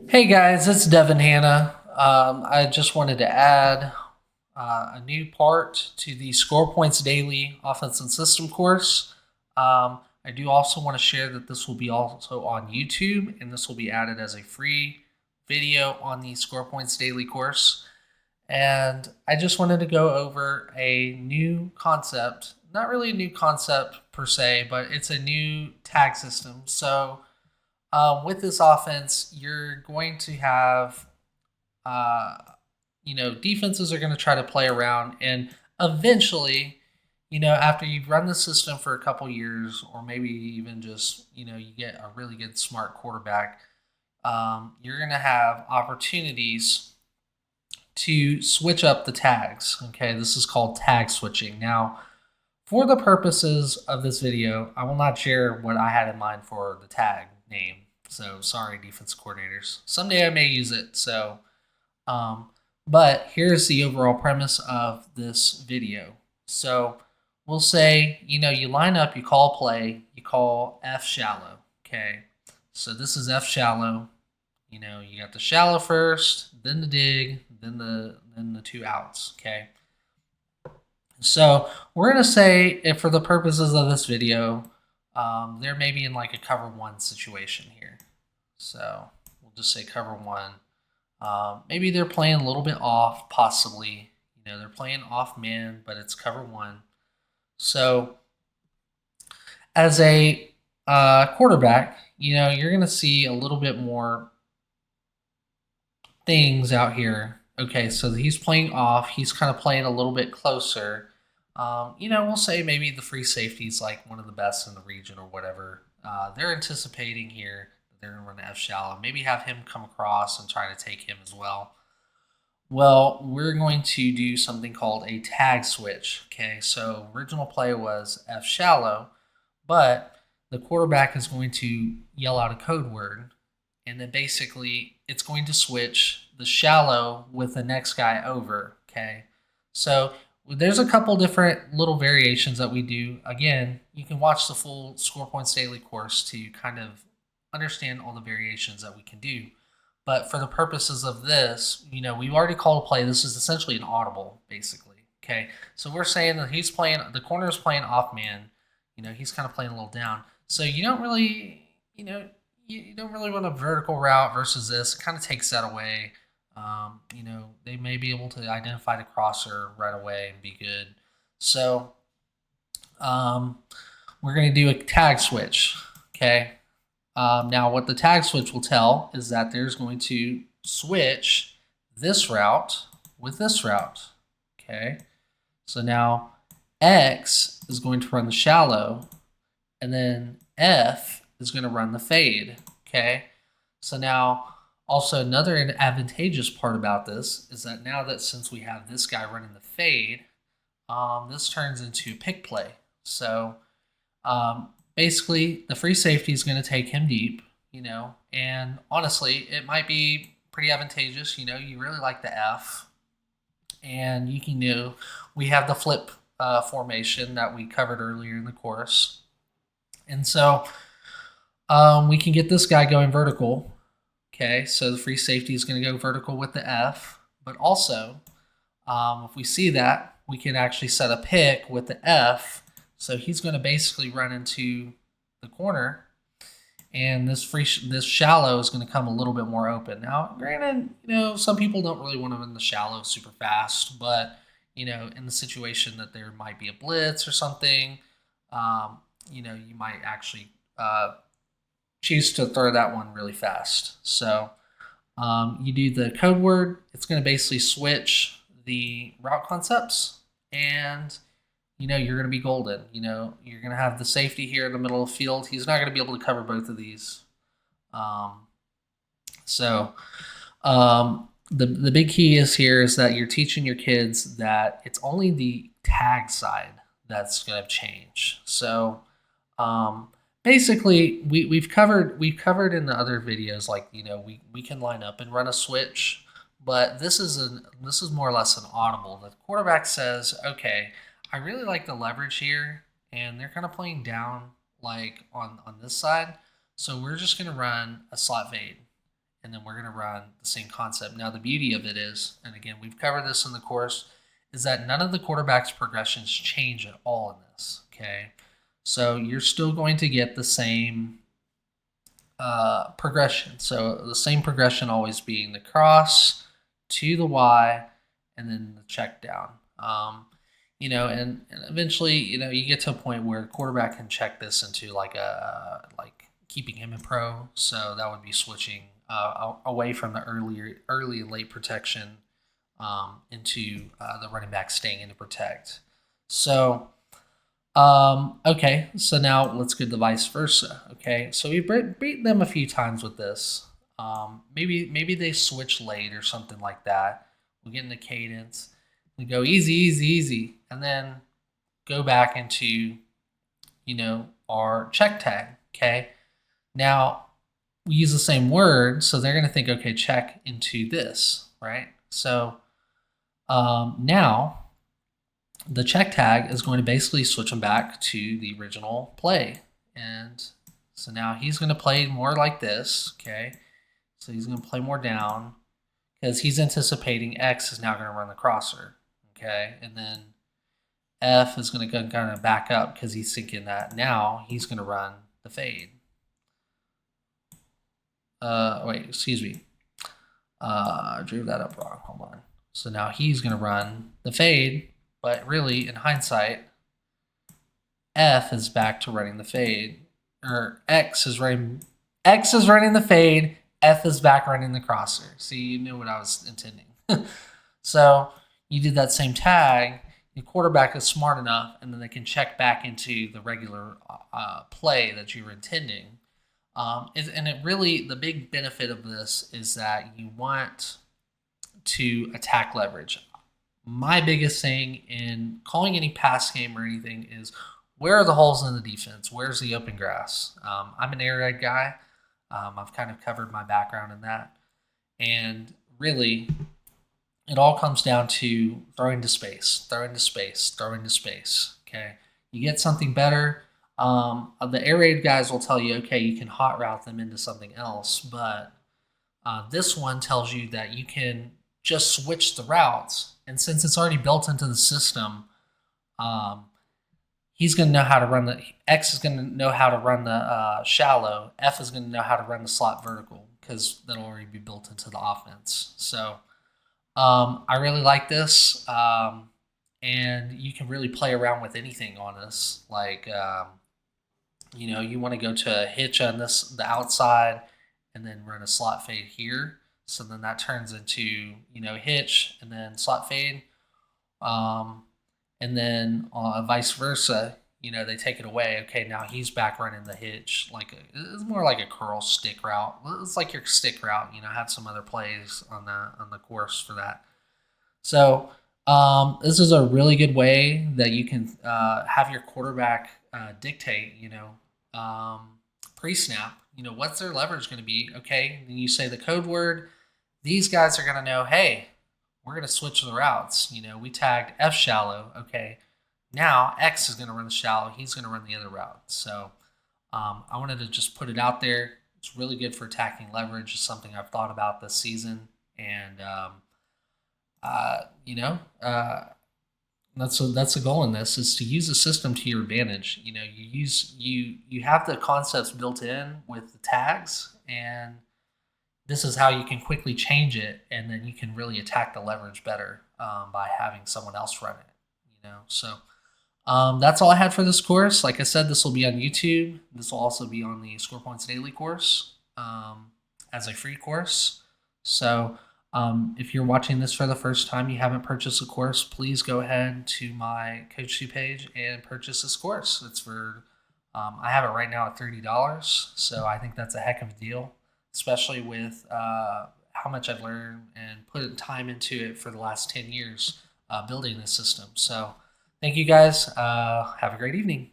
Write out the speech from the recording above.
Hey guys, it's Devin Hanna. I just wanted to add a new part to the Score Points Daily Offense and System course. I do also want to share that this will be also on YouTube, and this will be added as a free video on the Score Points Daily course. And I just wanted to go over a new concept, not really a new concept per se, but it's a new tag system. So with this offense, you're going to have, uh, defenses are going to try to play around, and eventually, after you've run the system for a couple years, or maybe even just, you get a really good, smart quarterback, you're going to have opportunities to switch up the tags. Okay, this is called tag switching. Now, for the purposes of this video, I will not share what I had in mind for the tag name. So sorry, defense coordinators. Someday I may use it. Um, but here's the overall premise of this video. So we'll say, you line up, you call play, you call F shallow. Okay. So this is F shallow. You got the shallow first, then the dig, then the two outs. Okay. So we're going to say, if for the purposes of this video, they're maybe in like a cover one situation here. So we'll just say cover one. Maybe they're playing a little bit off, possibly. They're playing off man, but it's cover one. So as a quarterback, you're going to see a little bit more things out here. Okay, so he's playing off. He's kind of playing a little bit closer. We'll say maybe the free safety is like one of the best in the region or whatever. They're anticipating here that they're going to run F shallow. Maybe have him come across and try to take him as well. Well, we're going to do something called a tag switch. Okay, so original play was F shallow, but the quarterback is going to yell out a code word, and then basically it's going to switch the shallow with the next guy over. Okay, so there's a couple different little variations that we do. Again, you can watch the full Score Points Daily course to kind of understand all the variations that we can do. But for the purposes of this, we've already called a play. This is essentially an audible, basically. Okay, so we're saying that the corner is playing off man. He's kind of playing a little down. So you don't really, you don't really want a vertical route versus this. It kind of takes that away. They may be able to identify the crosser right away and be good. So we're going to do a tag switch. Okay. Now, what the tag switch will tell is that there's going to switch this route with this route. Okay. So now X is going to run the shallow, and then F is going to run the fade. Okay. So now, also another advantageous part about this is that now that since we have this guy running the fade, this turns into pick play. So basically the free safety is going to take him deep, and honestly, it might be pretty advantageous. You really like the F, and you can we have the flip formation that we covered earlier in the course, and so we can get this guy going vertical. Okay, so the free safety is going to go vertical with the F, but also if we see that, we can actually set a pick with the F. So he's going to basically run into the corner, and this shallow is going to come a little bit more open. Now, granted, some people don't really want to run the shallow super fast, but in the situation that there might be a blitz or something, you might actually choose to throw that one really fast. So you do the code word. It's going to basically switch the route concepts, and you're going to be golden. You're going to have the safety here in the middle of the field. He's not going to be able to cover both of these. So the big key is that you're teaching your kids that it's only the tag side that's going to change. So basically, we've covered in the other videos, like we can line up and run a switch, but this is more or less an audible. The quarterback says, okay, I really like the leverage here, and they're kind of playing down like on this side, so we're just going to run a slot fade, and then we're going to run the same concept. Now, the beauty of it is, and again, we've covered this in the course, is that none of the quarterback's progressions change at all in this, okay? So you're still going to get the same progression. So the same progression always being the cross to the Y and then the check down. And eventually, you get to a point where a quarterback can check this into like like keeping him in pro. So that would be switching away from the early and late protection into the running back staying in to protect. So okay, so now let's go to the vice versa. Okay, so we beat them a few times with this. Maybe they switch late or something like that. We get in the cadence. We go easy, easy, easy, and then go back into, our check tag. Okay, now we use the same word, so they're going to think, okay, check into this, right? So now the check tag is going to basically switch him back to the original play. And so now he's going to play more like this, okay? So he's going to play more down because he's anticipating X is now going to run the crosser, okay? And then F is going to go kind of back up because he's thinking that now he's going to run the fade. Wait, excuse me. I drew that up wrong. Hold on. So now he's going to run the fade. But really, in hindsight, F is back to running the fade, or X is running the fade. F is back running the crosser. See, you knew what I was intending. So you did that same tag. The quarterback is smart enough, and then they can check back into the regular play that you were intending. And it really, the big benefit of this is that you want to attack leverage. My biggest thing in calling any pass game or anything is, where are the holes in the defense? Where's the open grass? I'm an air raid guy. I've kind of covered my background in that. And really, it all comes down to throwing to space, throwing to space, throwing to space. Okay, you get something better. The air raid guys will tell you, okay, you can hot route them into something else, but this one tells you that you can just switch the routes. And since it's already built into the system, he's going to know how to run the X is going to know how to run the shallow. F is going to know how to run the slot vertical because that'll already be built into the offense. So I really like this, and you can really play around with anything on this. Like you want to go to a hitch on the outside, and then run a slot fade here. So then that turns into, hitch and then slot fade. And then vice versa, they take it away. Okay, now he's back running the hitch. It's more like a curl stick route. It's like your stick route. I had some other plays on the course for that. So this is a really good way that you can have your quarterback dictate, pre-snap, what's their leverage going to be? Okay, then you say the code word. These guys are going to know, hey, we're going to switch the routes. We tagged F shallow. Okay, now X is going to run the shallow. He's going to run the other route. So I wanted to just put it out there. It's really good for attacking leverage. It's something I've thought about this season. And, that's the goal in this, is to use the system to your advantage. You have the concepts built in with the tags, and this is how you can quickly change it, and then you can really attack the leverage better by having someone else run it. So that's all I had for this course. Like I said, this will be on YouTube. This will also be on the Score Points Daily course as a free course. So if you're watching this for the first time, you haven't purchased a course, please go ahead to my Coach 2 page and purchase this course. It's for I have it right now at $30, so I think that's a heck of a deal, especially with how much I've learned and put time into it for the last 10 years building this system. So thank you guys. Have a great evening.